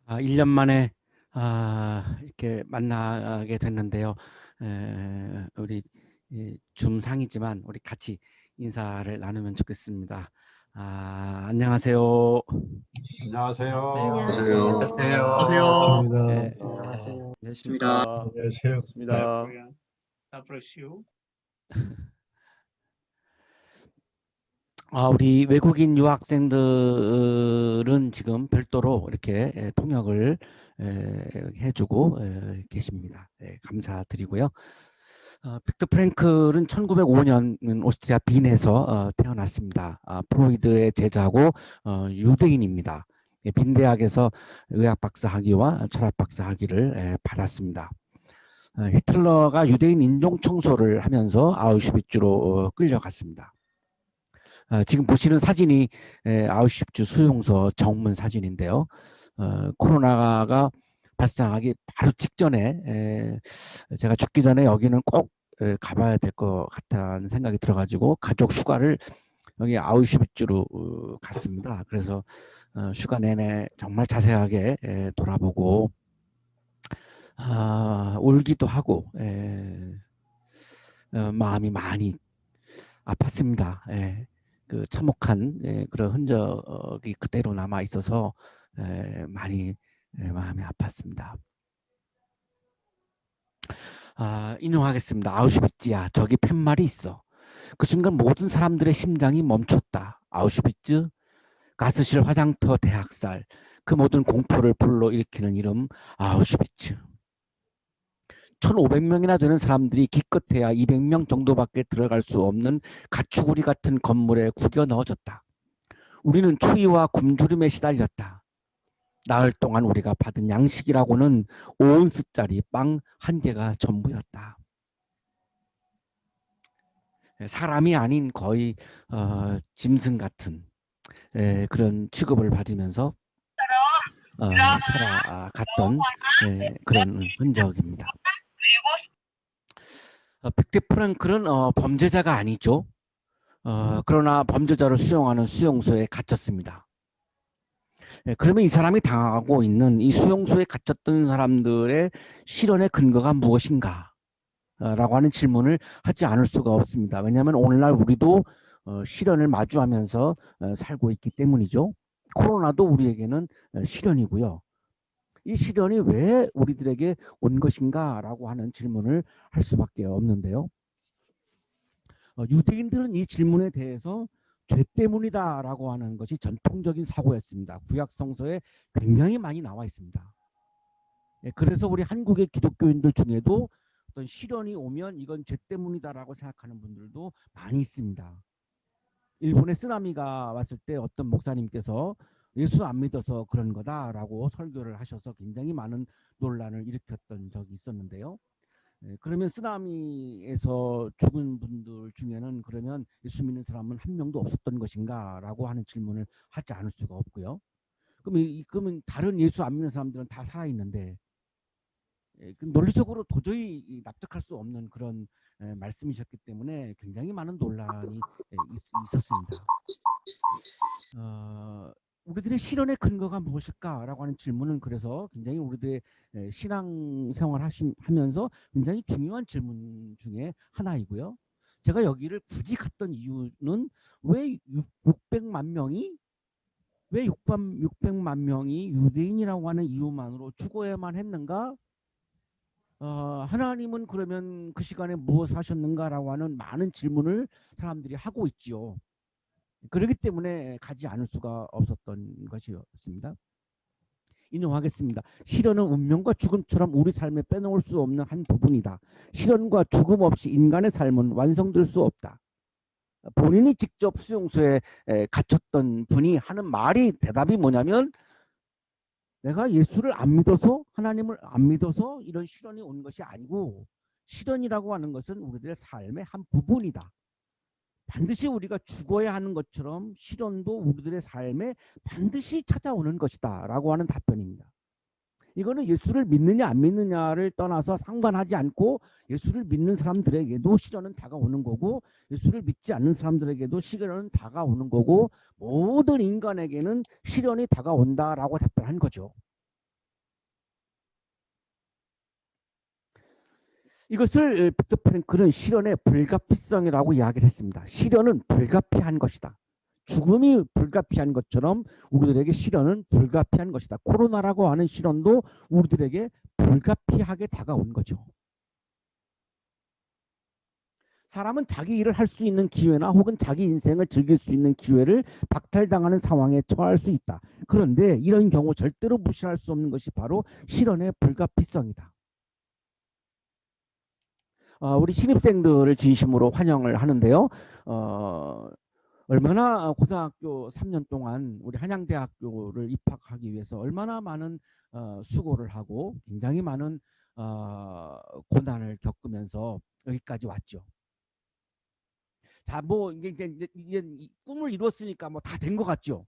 1년 만에 이렇게 만나게 됐는데요. 우리 줌상이지만 우리 같이 인사를 나누면 좋겠습니다. 안녕하세요. 안녕하세요. 안녕하세요. 안녕하세요. 네, 안녕하세요. 안녕하십니까. 안녕하세요. 반갑습니다. God bless you. 우리 외국인 유학생들은 지금 별도로 이렇게 통역을 해주고 계십니다. 감사드리고요. 빅터 프랭클은 1905년 오스트리아 빈에서 태어났습니다. 프로이드의 제자고 유대인입니다. 빈 대학에서 의학 박사 학위와 철학 박사 학위를 받았습니다. 히틀러가 유대인 인종 청소를 하면서 아우슈비츠로 끌려갔습니다. 지금 보시는 사진이 아우슈비츠 수용소 정문 사진인데요. 코로나가 발생하기 바로 직전에 제가 죽기 전에 여기는 꼭 가봐야 될 것 같다는 생각이 들어가지고 가족 휴가를 여기 아우슈비츠로 갔습니다. 그래서 휴가 내내 정말 자세하게 돌아보고 울기도 하고 마음이 많이 아팠습니다. 그 참혹한 그런 흔적이 그대로 남아 있어서 많이 마음이 아팠습니다. 인용하겠습니다. 아우슈비츠야, 저기 팻말이 있어. 그 순간 모든 사람들의 심장이 멈췄다. 아우슈비츠, 가스실 화장터 대학살, 그 모든 공포를 불러일으키는 이름 아우슈비츠. 1,500명이나 되는 사람들이 기껏해야 200명 정도밖에 들어갈 수 없는 가축우리 같은 건물에 구겨 넣어졌다. 우리는 추위와 굶주림에 시달렸다. 나흘 동안 우리가 받은 양식이라고는 5온스짜리 빵 한 개가 전부였다. 사람이 아닌 거의 짐승 같은 그런 취급을 받으면서 살아갔던 그런 흔적입니다. 빅터 프랭클은 범죄자가 아니죠. 그러나 범죄자를 수용하는 수용소에 갇혔습니다. 그러면 이 사람이 당하고 있는 이 수용소에 갇혔던 사람들의 실현의 근거가 무엇인가? 라고 하는 질문을 하지 않을 수가 없습니다. 왜냐하면 오늘날 우리도 실현을 마주하면서 살고 있기 때문이죠. 코로나도 우리에게는 실현이고요. 이 실현이 왜 우리들에게 온 것인가 라고 하는 질문을 할 수밖에 없는데요. 유대인들은 이 질문에 대해서 죄 때문이다 라고 하는 것이 전통적인 사고였습니다. 구약 성서에 굉장히 많이 나와 있습니다. 그래서 우리 한국의 기독교인들 중에도 어떤 시련이 오면 이건 죄 때문이다라고 생각하는 분들도 많이 있습니다. 일본에 쓰나미가 왔을 때 어떤 목사님께서 예수 안 믿어서 그런 거다라고 설교를 하셔서 굉장히 많은 논란을 일으켰던 적이 있었는데요. 그러면 쓰나미에서 죽은 분들 중에는 그러면 예수 믿는 사람은 한 명도 없었던 것인가 라고 하는 질문을 하지 않을 수가 없고요. 그러면 다른 예수 안 믿는 사람들은 다 살아있는데 논리적으로 도저히 납득할 수 없는 그런 말씀이셨기 때문에 굉장히 많은 논란이 있었습니다. 우리들의 실현의 근거가 무엇일까라고 하는 질문은 그래서 굉장히 우리들의 신앙생활 하면서 굉장히 중요한 질문 중에 하나이고요. 제가 여기를 굳이 갔던 이유는 왜 600만 명이 600만 명이 유대인이라고 하는 이유만으로 죽어야만 했는가? 하나님은 그러면 그 시간에 무엇을 하셨는가라고 하는 많은 질문을 사람들이 하고 있지요. 그렇기 때문에 가지 않을 수가 없었던 것이었습니다. 인용하겠습니다. 실현은 운명과 죽음처럼 우리 삶에 빼놓을 수 없는 한 부분이다. 실현과 죽음 없이 인간의 삶은 완성될 수 없다. 본인이 직접 수용소에 갇혔던 분이 하는 말이 대답이 뭐냐면 내가 예수를 안 믿어서 하나님을 안 믿어서 이런 실현이 온 것이 아니고 실현이라고 하는 것은 우리들의 삶의 한 부분이다. 반드시 우리가 죽어야 하는 것처럼 실현도 우리들의 삶에 반드시 찾아오는 것이다 라고 하는 답변입니다. 이거는 예수를 믿느냐 안 믿느냐를 떠나서 상관하지 않고 예수를 믿는 사람들에게도 실현은 다가오는 거고 예수를 믿지 않는 사람들에게도 실현은 다가오는 거고 모든 인간에게는 실현이 다가온다라고 답변한 거죠. 이것을 빅터 프랭클은 실현의 불가피성이라고 이야기를 했습니다. 실현은 불가피한 것이다. 죽음이 불가피한 것처럼 우리들에게 실현은 불가피한 것이다. 코로나라고 하는 실현도 우리들에게 불가피하게 다가온 거죠. 사람은 자기 일을 할 수 있는 기회나 혹은 자기 인생을 즐길 수 있는 기회를 박탈당하는 상황에 처할 수 있다. 그런데 이런 경우 절대로 무시할 수 없는 것이 바로 실현의 불가피성이다. 우리 신입생들을 진심으로 환영을 하는데요. 얼마나 고등학교 3년 동안 우리 한양대학교를 입학하기 위해서 얼마나 많은 수고를 하고 굉장히 많은 고난을 겪으면서 여기까지 왔죠. 자, 뭐 이제 꿈을 이뤘으니까 뭐 다 된 것 같죠.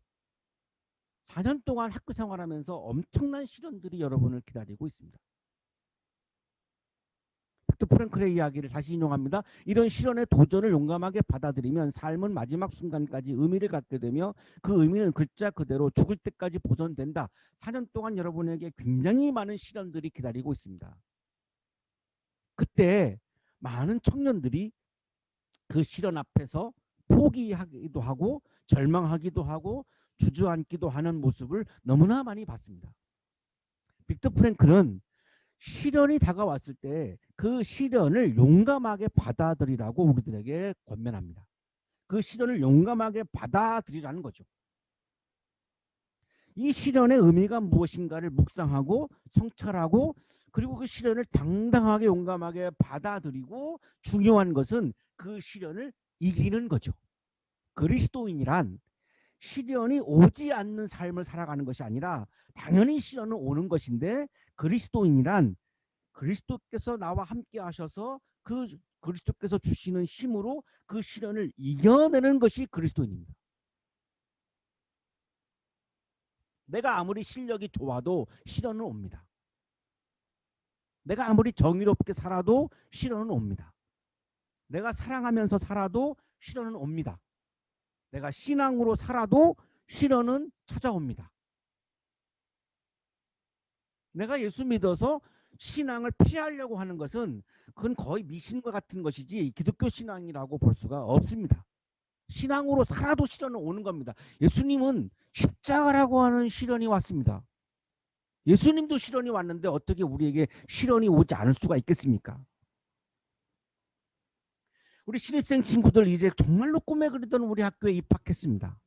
4년 동안 학교 생활하면서 엄청난 시련들이 여러분을 기다리고 있습니다. 빅터 프랭클의 이야기를 다시 인용합니다. 이런 실현의 도전을 용감하게 받아들이면 삶은 마지막 순간까지 의미를 갖게 되며 그 의미는 글자 그대로 죽을 때까지 보존된다. 4년 동안 여러분에게 굉장히 많은 시련들이 기다리고 있습니다. 그때 많은 청년들이 그 시련 앞에서 포기하기도 하고 절망하기도 하고 주저앉기도 하는 모습을 너무나 많이 봤습니다. 빅터 프랭클은 시련이 다가왔을 때 그 시련을 용감하게 받아들이라고 우리들에게 권면합니다. 그 시련을 용감하게 받아들이라는 거죠. 이 시련의 의미가 무엇인가를 묵상하고 성찰하고 그리고 그 시련을 당당하게 용감하게 받아들이고 중요한 것은 그 시련을 이기는 거죠. 그리스도인이란 시련이 오지 않는 삶을 살아가는 것이 아니라 당연히 시련은 오는 것인데 그리스도인이란 그리스도께서 나와 함께 하셔서 그 그리스도께서 주시는 힘으로 그 시련을 이겨내는 것이 그리스도인입니다. 내가 아무리 실력이 좋아도 시련은 옵니다. 내가 아무리 정의롭게 살아도 시련은 옵니다. 내가 사랑하면서 살아도 시련은 옵니다. 내가 신앙으로 살아도 시련은 찾아옵니다. 내가 예수 믿어서 신앙을 피하려고 하는 것은 그건 거의 미신과 같은 것이지 기독교 신앙이라고 볼 수가 없습니다. 신앙으로 살아도 시련은 오는 겁니다. 예수님은 십자가라고 하는 시련이 왔습니다. 예수님도 시련이 왔는데 어떻게 우리에게 시련이 오지 않을 수가 있겠습니까? 우리 신입생 친구들 이제 정말로 꿈에 그리던 우리 학교에 입학했습니다.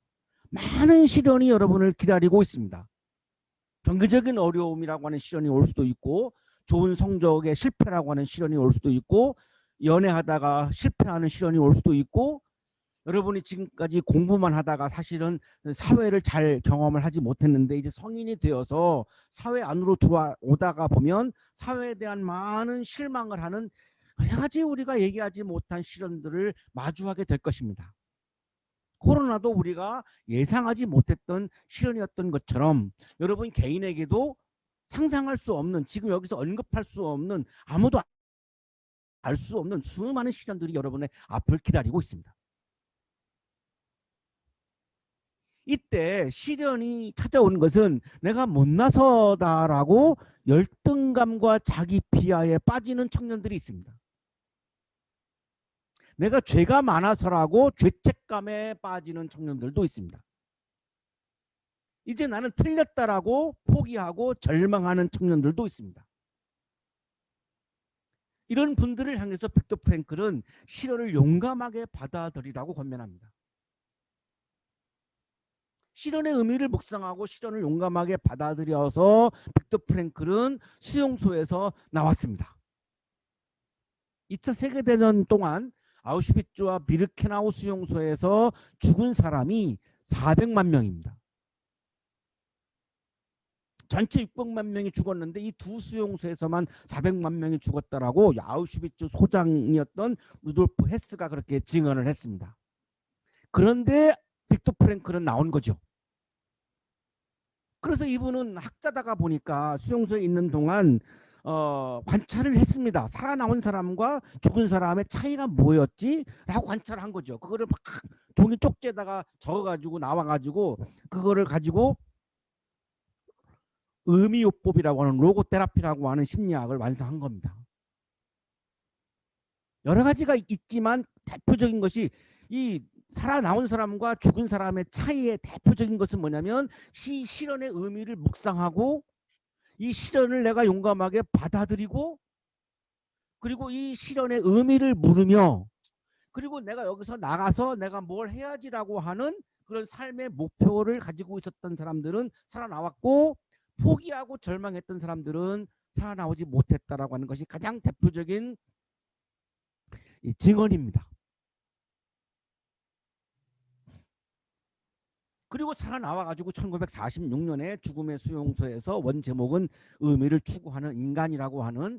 많은 시련이 여러분을 기다리고 있습니다. 경제적인 어려움이라고 하는 시련이 올 수도 있고 좋은 성적의 실패라고 하는 시련이 올 수도 있고 연애하다가 실패하는 시련이 올 수도 있고 여러분이 지금까지 공부만 하다가 사실은 사회를 잘 경험을 하지 못했는데 이제 성인이 되어서 사회 안으로 들어오다가 보면 사회에 대한 많은 실망을 하는 여러 가지 우리가 얘기하지 못한 시련들을 마주하게 될 것입니다. 코로나도 우리가 예상하지 못했던 시련이었던 것처럼 여러분 개인에게도 상상할 수 없는 지금 여기서 언급할 수 없는 아무도 알 수 없는 수많은 시련들이 여러분의 앞을 기다리고 있습니다. 이때 시련이 찾아오는 것은 내가 못나서다라고 열등감과 자기 비하에 빠지는 청년들이 있습니다. 내가 죄가 많아서라고 죄책감에 빠지는 청년들도 있습니다. 이제 나는 틀렸다라고 포기하고 절망하는 청년들도 있습니다. 이런 분들을 향해서 빅터 프랭클은 시련을 용감하게 받아들이라고 권면합니다. 시련의 의미를 묵상하고 시련을 용감하게 받아들여서 빅터 프랭클은 수용소에서 나왔습니다. 2차 세계대전 동안 아우슈비츠와 비르케나우 수용소에서 죽은 사람이 400만 명입니다. 전체 600만 명이 죽었는데 이 두 수용소에서만 400만 명이 죽었다라고 아우슈비츠 소장이었던 루돌프 헤스가 그렇게 증언을 했습니다. 그런데 빅터 프랭클은 나온 거죠. 그래서 이분은 학자다가 보니까 수용소에 있는 동안 관찰을 했습니다. 살아나온 사람과 죽은 사람의 차이가 뭐였지? 라고 관찰을 한 거죠. 그거를 막 종이 쪽지에다가 적어가지고 나와가지고 그거를 가지고 의미요법이라고 하는 로고테라피라고 하는 심리학을 완성한 겁니다. 여러 가지가 있지만 대표적인 것이 이 살아나온 사람과 죽은 사람의 차이의 대표적인 것은 뭐냐면 실현의 의미를 묵상하고 이 실현을 내가 용감하게 받아들이고 그리고 이 실현의 의미를 물으며 그리고 내가 여기서 나가서 내가 뭘 해야지라고 하는 그런 삶의 목표를 가지고 있었던 사람들은 살아나왔고 포기하고 절망했던 사람들은 살아나오지 못했다라고 하는 것이 가장 대표적인 증언입니다. 그리고 살아나와가지고 1946년에 죽음의 수용소에서 원 제목은 의미를 추구하는 인간이라고 하는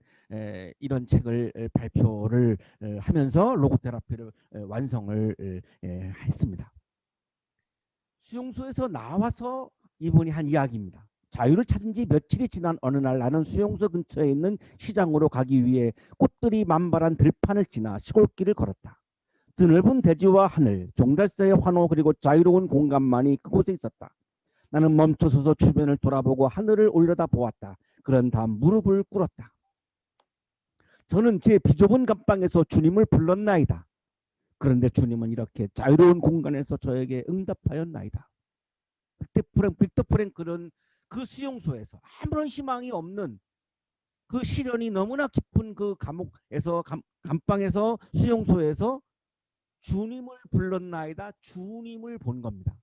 이런 책을 발표를 하면서 로고테라피를 완성을 했습니다. 수용소에서 나와서 이분이 한 이야기입니다. 자유를 찾은 지 며칠이 지난 어느 날 나는 수용소 근처에 있는 시장으로 가기 위해 꽃들이 만발한 들판을 지나 시골길을 걸었다. 드넓은 대지와 하늘, 종달새의 환호 그리고 자유로운 공간만이 그곳에 있었다. 나는 멈춰서서 주변을 돌아보고 하늘을 올려다 보았다. 그런 다음 무릎을 꿇었다. 저는 제 비좁은 감방에서 주님을 불렀나이다. 그런데 주님은 이렇게 자유로운 공간에서 저에게 응답하였나이다. 빅터 프랭클은 그 수용소에서 아무런 희망이 없는 그 시련이 너무나 깊은 그 감옥에서 감방에서 수용소에서 주님을 불렀나이다. 주님을 본 겁니다.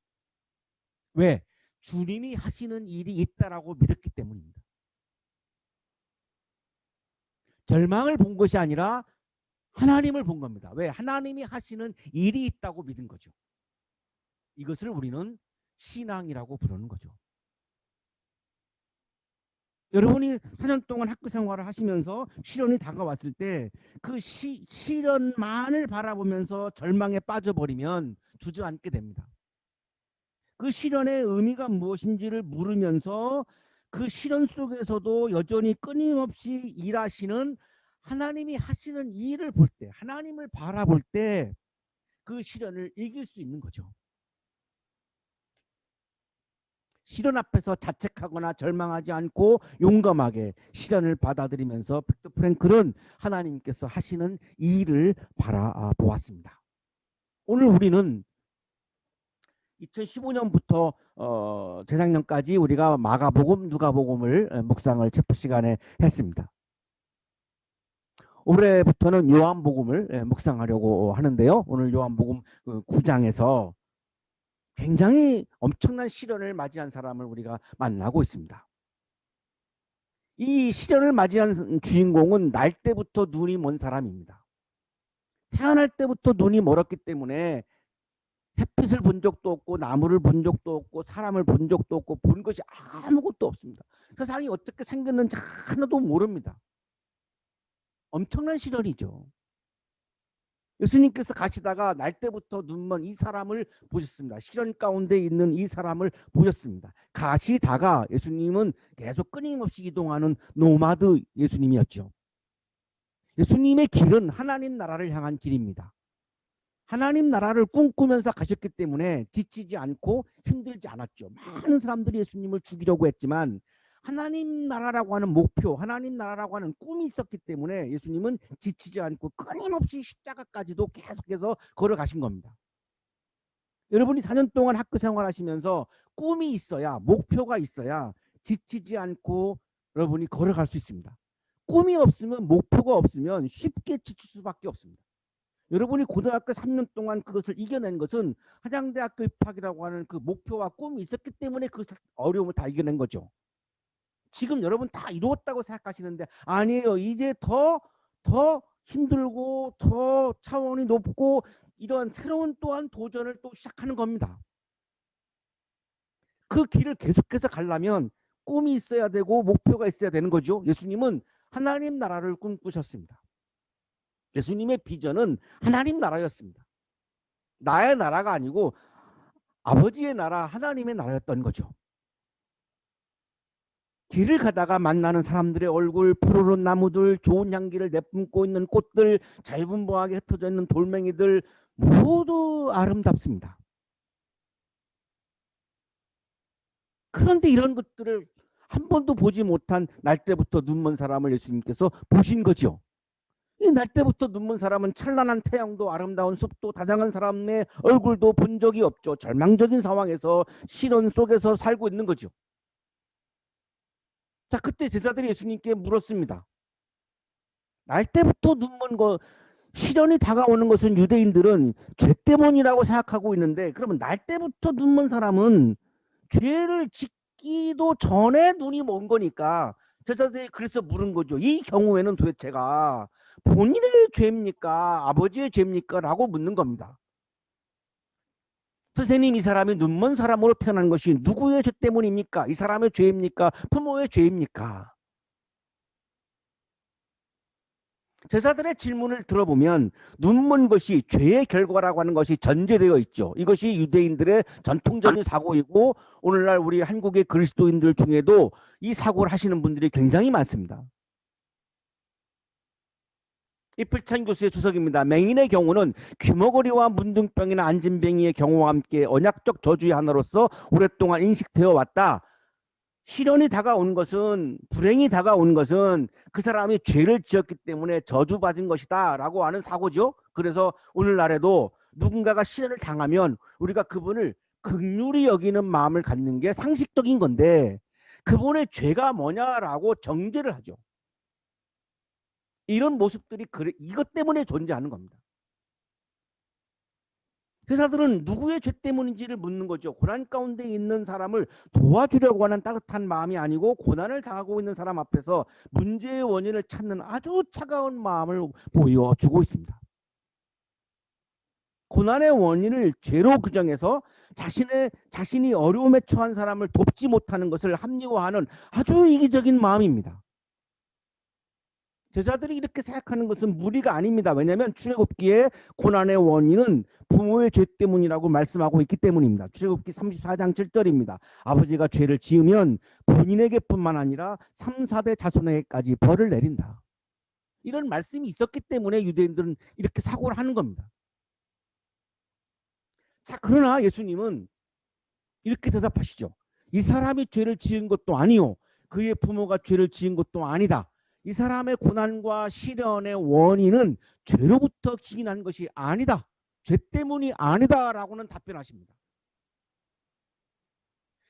왜? 주님이 하시는 일이 있다라고 믿었기 때문입니다. 절망을 본 것이 아니라 하나님을 본 겁니다. 왜? 하나님이 하시는 일이 있다고 믿은 거죠. 이것을 우리는 신앙이라고 부르는 거죠. 여러분이 4년 동안 학교 생활을 하시면서 시련이 다가왔을 때 그 시련만을 바라보면서 절망에 빠져버리면 주저앉게 됩니다. 그 시련의 의미가 무엇인지를 물으면서 그 시련 속에서도 여전히 끊임없이 일하시는 하나님이 하시는 일을 볼 때, 하나님을 바라볼 때 그 시련을 이길 수 있는 거죠. 시련 앞에서 자책하거나 절망하지 않고 용감하게 시련을 받아들이면서 빅터 프랭클은 하나님께서 하시는 일을 바라보았습니다. 오늘 우리는 2015년부터 재작년까지 우리가 마가복음, 누가복음을 묵상을 체프 시간에 했습니다. 올해부터는 요한복음을 묵상하려고 하는데요. 오늘 요한복음 9장에서 굉장히 엄청난 시련을 맞이한 사람을 우리가 만나고 있습니다. 이 시련을 맞이한 주인공은 날 때부터 눈이 먼 사람입니다. 태어날 때부터 눈이 멀었기 때문에 햇빛을 본 적도 없고 나무를 본 적도 없고 사람을 본 적도 없고 본 것이 아무것도 없습니다. 세상이 어떻게 생겼는지 하나도 모릅니다. 엄청난 시련이죠. 예수님께서 가시다가 날 때부터 눈먼 이 사람을 보셨습니다. 시련 가운데 있는 이 사람을 보셨습니다. 가시다가 예수님은 계속 끊임없이 이동하는 노마드 예수님이었죠. 예수님의 길은 하나님 나라를 향한 길입니다. 하나님 나라를 꿈꾸면서 가셨기 때문에 지치지 않고 힘들지 않았죠. 많은 사람들이 예수님을 죽이려고 했지만 하나님 나라라고 하는 목표, 하나님 나라라고 하는 꿈이 있었기 때문에 예수님은 지치지 않고 끊임없이 십자가까지도 계속해서 걸어가신 겁니다. 여러분이 4년 동안 학교 생활하시면서 꿈이 있어야, 목표가 있어야 지치지 않고 여러분이 걸어갈 수 있습니다. 꿈이 없으면, 목표가 없으면 쉽게 지칠 수밖에 없습니다. 여러분이 고등학교 3년 동안 그것을 이겨낸 것은 한양대학교 입학이라고 하는 그 목표와 꿈이 있었기 때문에 그 어려움을 다 이겨낸 거죠. 지금 여러분 다 이루었다고 생각하시는데 아니에요. 이제 더 힘들고 더 차원이 높고 이런 새로운 또한 도전을 또 시작하는 겁니다. 그 길을 계속해서 가려면 꿈이 있어야 되고 목표가 있어야 되는 거죠. 예수님은 하나님 나라를 꿈꾸셨습니다. 예수님의 비전은 하나님 나라였습니다. 나의 나라가 아니고 아버지의 나라, 하나님의 나라였던 거죠. 길을 가다가 만나는 사람들의 얼굴, 푸르른 나무들, 좋은 향기를 내뿜고 있는 꽃들, 자유분방하게 흩어져 있는 돌멩이들 모두 아름답습니다. 그런데 이런 것들을 한 번도 보지 못한 날 때부터 눈먼 사람을 예수님께서 보신 거죠. 이 날 때부터 눈먼 사람은 찬란한 태양도 아름다운 숲도 다정한 사람의 얼굴도 본 적이 없죠. 절망적인 상황에서 시련 속에서 살고 있는 거죠. 자, 그때 제자들이 예수님께 물었습니다. 날 때부터 눈먼 거, 시련이 다가오는 것은 유대인들은 죄 때문이라고 생각하고 있는데, 그러면 날 때부터 눈먼 사람은 죄를 짓기도 전에 눈이 먼 거니까 제자들이 그래서 물은 거죠. 이 경우에는 도대체가 본인의 죄입니까? 아버지의 죄입니까? 라고 묻는 겁니다. 선생님, 이 사람이 눈먼 사람으로 태어난 것이 누구의 죄 때문입니까? 이 사람의 죄입니까? 부모의 죄입니까? 제자들의 질문을 들어보면 눈먼 것이 죄의 결과라고 하는 것이 전제되어 있죠. 이것이 유대인들의 전통적인 사고이고 오늘날 우리 한국의 그리스도인들 중에도 이 사고를 하시는 분들이 굉장히 많습니다. 이필찬 교수의 주석입니다. 맹인의 경우는 귀머거리와 문둥병이나 안진뱅이의 경우와 함께 언약적 저주의 하나로서 오랫동안 인식되어 왔다. 시련이 다가온 것은, 불행이 다가온 것은 그 사람이 죄를 지었기 때문에 저주받은 것이다 라고 하는 사고죠. 그래서 오늘날에도 누군가가 시련을 당하면 우리가 그분을 긍휼히 여기는 마음을 갖는 게 상식적인 건데, 그분의 죄가 뭐냐라고 정죄를 하죠. 이런 모습들이 이것 때문에 존재하는 겁니다. 회사들은 누구의 죄 때문인지를 묻는 거죠. 고난 가운데 있는 사람을 도와주려고 하는 따뜻한 마음이 아니고 고난을 당하고 있는 사람 앞에서 문제의 원인을 찾는 아주 차가운 마음을 보여주고 있습니다. 고난의 원인을 죄로 규정해서 자신이 어려움에 처한 사람을 돕지 못하는 것을 합리화하는 아주 이기적인 마음입니다. 제자들이 이렇게 생각하는 것은 무리가 아닙니다. 왜냐하면 출애굽기에 고난의 원인은 부모의 죄 때문이라고 말씀하고 있기 때문입니다. 출애굽기 34장 7절입니다. 아버지가 죄를 지으면 본인에게뿐만 아니라 3, 4대 자손에게까지 벌을 내린다. 이런 말씀이 있었기 때문에 유대인들은 이렇게 사고를 하는 겁니다. 자, 그러나 예수님은 이렇게 대답하시죠. 이 사람이 죄를 지은 것도 아니요, 그의 부모가 죄를 지은 것도 아니다. 이 사람의 고난과 시련의 원인은 죄로부터 기인한 것이 아니다. 죄 때문이 아니다라고는 답변하십니다.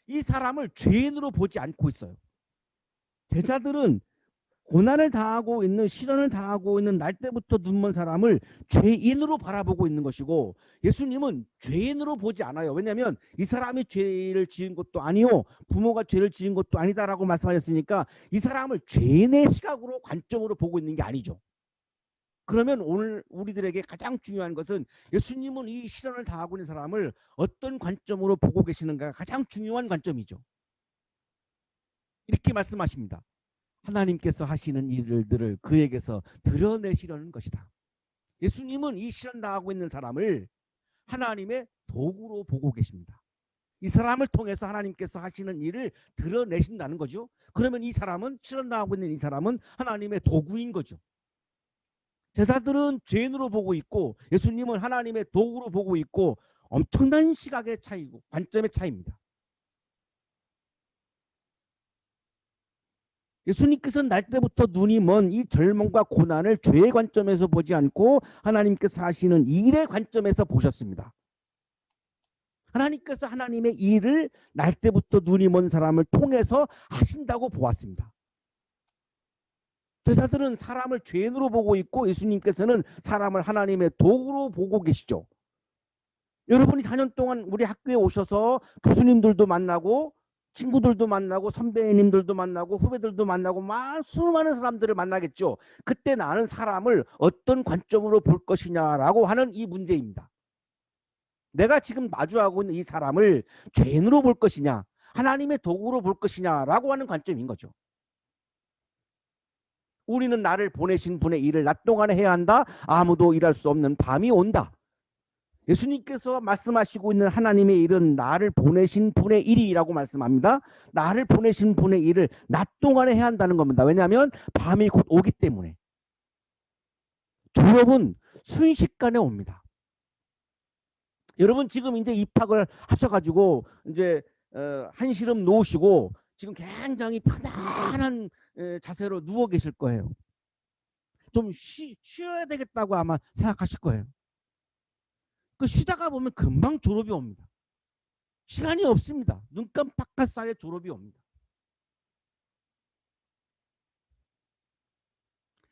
이 사람을 죄인으로 보지 않고 있어요. 제자들은 고난을 당하고 있는, 시련을 당하고 있는 날 때부터 눈먼 사람을 죄인으로 바라보고 있는 것이고, 예수님은 죄인으로 보지 않아요. 왜냐하면 이 사람이 죄를 지은 것도 아니요, 부모가 죄를 지은 것도 아니다라고 말씀하셨으니까 이 사람을 죄인의 시각으로, 관점으로 보고 있는 게 아니죠. 그러면 오늘 우리들에게 가장 중요한 것은 예수님은 이 시련을 당하고 있는 사람을 어떤 관점으로 보고 계시는가가 가장 중요한 관점이죠. 이렇게 말씀하십니다. 하나님께서 하시는 일들을 그에게서 드러내시려는 것이다. 예수님은 이 시련 당하고 있는 사람을 하나님의 도구로 보고 계십니다. 이 사람을 통해서 하나님께서 하시는 일을 드러내신다는 거죠. 그러면 이 사람은, 시련 당하고 있는 이 사람은 하나님의 도구인 거죠. 제자들은 죄인으로 보고 있고 예수님은 하나님의 도구로 보고 있고, 엄청난 시각의 차이고 관점의 차이입니다. 예수님께서는 날 때부터 눈이 먼 이 절망과 고난을 죄의 관점에서 보지 않고 하나님께서 하시는 일의 관점에서 보셨습니다. 하나님께서 하나님의 일을 날 때부터 눈이 먼 사람을 통해서 하신다고 보았습니다. 제자들은 사람을 죄인으로 보고 있고 예수님께서는 사람을 하나님의 도구로 보고 계시죠. 여러분이 4년 동안 우리 학교에 오셔서 교수님들도 만나고 친구들도 만나고 선배님들도 만나고 후배들도 만나고 수많은 사람들을 만나겠죠. 그때 나는 사람을 어떤 관점으로 볼 것이냐라고 하는 이 문제입니다. 내가 지금 마주하고 있는 이 사람을 죄인으로 볼 것이냐, 하나님의 도구로 볼 것이냐라고 하는 관점인 거죠. 우리는 나를 보내신 분의 일을 낮 동안에 해야 한다. 아무도 일할 수 없는 밤이 온다. 예수님께서 말씀하시고 있는 하나님의 일은 나를 보내신 분의 일이라고 말씀합니다. 나를 보내신 분의 일을 낮 동안에 해야 한다는 겁니다. 왜냐하면 밤이 곧 오기 때문에. 졸업은 순식간에 옵니다. 여러분 지금 이제 입학을 하셔가지고 이제 한시름 놓으시고 지금 굉장히 편안한 자세로 누워 계실 거예요. 좀 쉬어야 되겠다고 아마 생각하실 거예요. 그 쉬다가 보면 금방 졸업이 옵니다. 시간이 없습니다. 눈 깜빡할 사이에 졸업이 옵니다.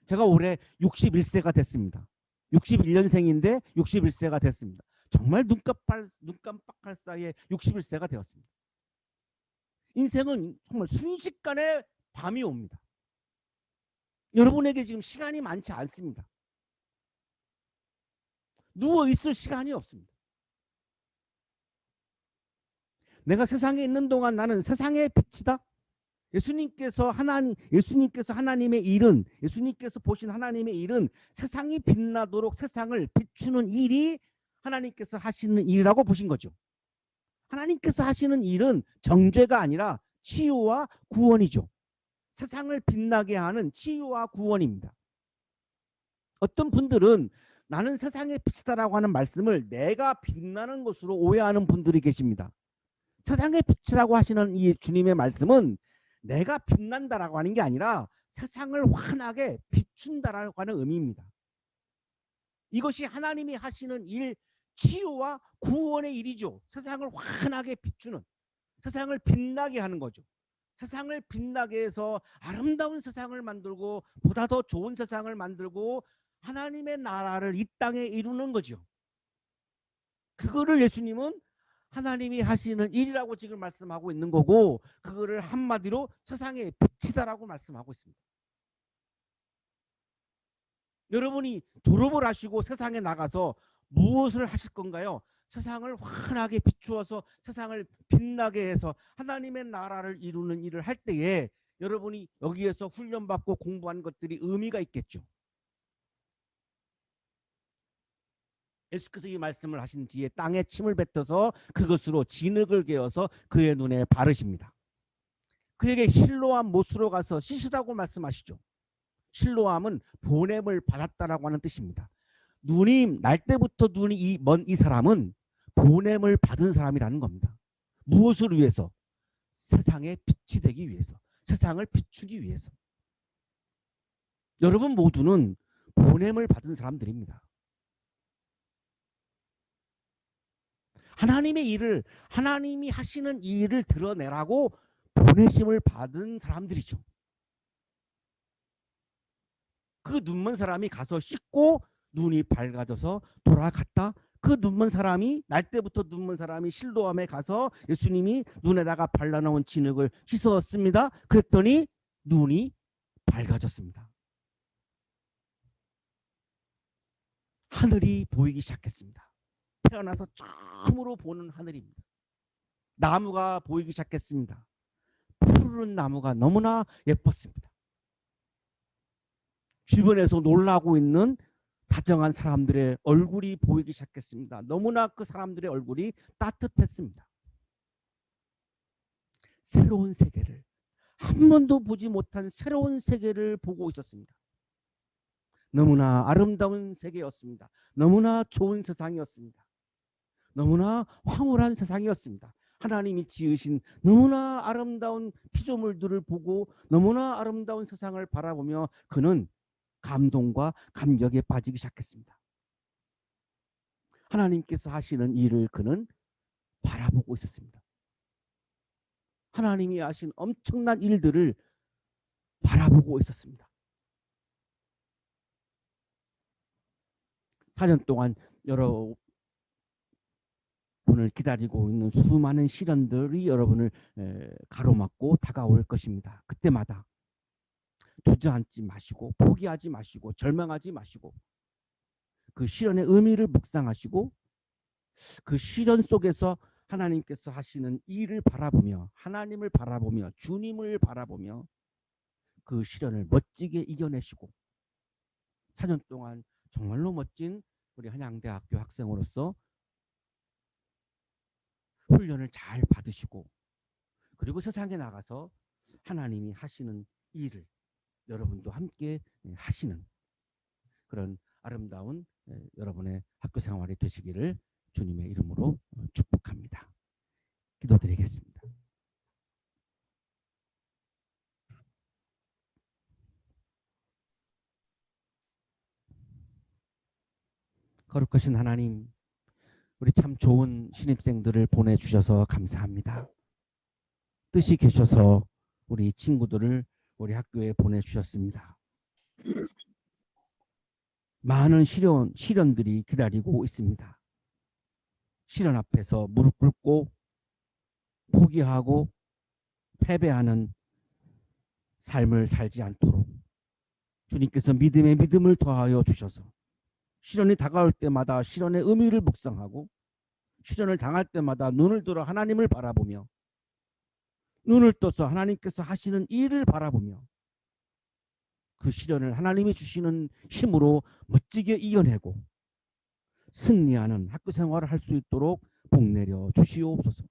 제가 올해 61세가 됐습니다. 61년생인데 61세가 됐습니다. 정말 눈 깜빡할 사이에 61세가 되었습니다. 인생은 정말 순식간에 밤이 옵니다. 여러분에게 지금 시간이 많지 않습니다. 누워있을 시간이 없습니다. 내가 세상에 있는 동안 나는 세상의 빛이다. 예수님께서 하나님의 일은, 예수님께서 보신 하나님의 일은 세상이 빛나도록 세상을 비추는 일이 하나님께서 하시는 일이라고 보신 거죠. 하나님께서 하시는 일은 정죄가 아니라 치유와 구원이죠. 세상을 빛나게 하는 치유와 구원입니다. 어떤 분들은 나는 세상의 빛이다라고 하는 말씀을 내가 빛나는 것으로 오해하는 분들이 계십니다. 세상의 빛이라고 하시는 이 주님의 말씀은 내가 빛난다라고 하는 게 아니라 세상을 환하게 비춘다라고 하는 의미입니다. 이것이 하나님이 하시는 일, 치유와 구원의 일이죠. 세상을 환하게 비추는, 세상을 빛나게 하는 거죠. 세상을 빛나게 해서 아름다운 세상을 만들고 보다 더 좋은 세상을 만들고 하나님의 나라를 이 땅에 이루는 거죠. 그거를 예수님은 하나님이 하시는 일이라고 지금 말씀하고 있는 거고, 그거를 한마디로 세상의 빛이다라고 말씀하고 있습니다. 여러분이 졸업을 하시고 세상에 나가서 무엇을 하실 건가요? 세상을 환하게 비추어서 세상을 빛나게 해서 하나님의 나라를 이루는 일을 할 때에 여러분이 여기에서 훈련받고 공부한 것들이 의미가 있겠죠. 예수께서 이 말씀을 하신 뒤에 땅에 침을 뱉어서 그것으로 진흙을 개어서 그의 눈에 바르십니다. 그에게 실로암 못으로 가서 씻으라고 말씀하시죠. 실로암은 보냄을 받았다라고 하는 뜻입니다. 눈이 날 때부터 눈이 먼 이 사람은 보냄을 받은 사람이라는 겁니다. 무엇을 위해서? 세상의 빛이 되기 위해서, 세상을 비추기 위해서. 여러분 모두는 보냄을 받은 사람들입니다. 하나님의 일을, 하나님이 하시는 이 일을 드러내라고 보내심을 받은 사람들이죠. 그 눈먼 사람이 가서 씻고 눈이 밝아져서 돌아갔다. 그 눈먼 사람이, 날 때부터 눈먼 사람이 실로암에 가서 예수님이 눈에다가 발라놓은 진흙을 씻었습니다. 그랬더니 눈이 밝아졌습니다. 하늘이 보이기 시작했습니다. 태어나서 처음으로 보는 하늘입니다. 나무가 보이기 시작했습니다. 푸른 나무가 너무나 예뻤습니다. 주변에서 놀라고 있는 다정한 사람들의 얼굴이 보이기 시작했습니다. 너무나 그 사람들의 얼굴이 따뜻했습니다. 새로운 세계를, 한 번도 보지 못한 새로운 세계를 보고 있었습니다. 너무나 아름다운 세계였습니다. 너무나 좋은 세상이었습니다. 너무나 황홀한 세상이었습니다. 하나님이 지으신 너무나 아름다운 피조물들을 보고 너무나 아름다운 세상을 바라보며 그는 감동과 감격에 빠지기 시작했습니다. 하나님께서 하시는 일을 그는 바라보고 있었습니다. 하나님이 하신 엄청난 일들을 바라보고 있었습니다. 4년 동안 여러분을 기다리고 있는 수많은 시련들이 여러분을 가로막고 다가올 것입니다. 그때마다 주저앉지 마시고 포기하지 마시고 절망하지 마시고 그 시련의 의미를 묵상하시고 그 시련 속에서 하나님께서 하시는 일을 바라보며 하나님을 바라보며 주님을 바라보며 그 시련을 멋지게 이겨내시고 4년 동안 정말로 멋진 우리 한양대학교 학생으로서 훈련을 잘 받으시고 그리고 세상에 나가서 하나님이 하시는 일을 여러분도 함께 하시는 그런 아름다운 여러분의 학교 생활이 되시기를 주님의 이름으로 축복합니다. 기도드리겠습니다. 거룩하신 하나님, 우리 참 좋은 신입생들을 보내주셔서 감사합니다. 뜻이 계셔서 우리 친구들을 우리 학교에 보내주셨습니다. 많은 시련들이 기다리고 있습니다. 시련 앞에서 무릎 꿇고 포기하고 패배하는 삶을 살지 않도록 주님께서 믿음에 믿음을 더하여 주셔서 시련이 다가올 때마다 시련의 의미를 묵상하고 시련을 당할 때마다 눈을 들어 하나님을 바라보며 눈을 떠서 하나님께서 하시는 일을 바라보며 그 시련을 하나님이 주시는 힘으로 멋지게 이겨내고 승리하는 학교 생활을 할 수 있도록 복내려 주시옵소서.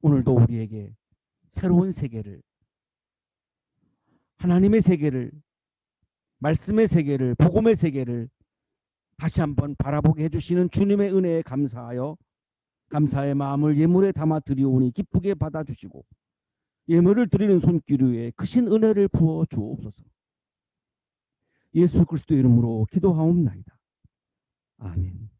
오늘도 우리에게 새로운 세계를, 하나님의 세계를, 말씀의 세계를, 복음의 세계를 다시 한번 바라보게 해주시는 주님의 은혜에 감사하여 감사의 마음을 예물에 담아 드리오니 기쁘게 받아주시고 예물을 드리는 손길 위에 크신 은혜를 부어 주옵소서. 예수 그리스도의 이름으로 기도하옵나이다. 아멘.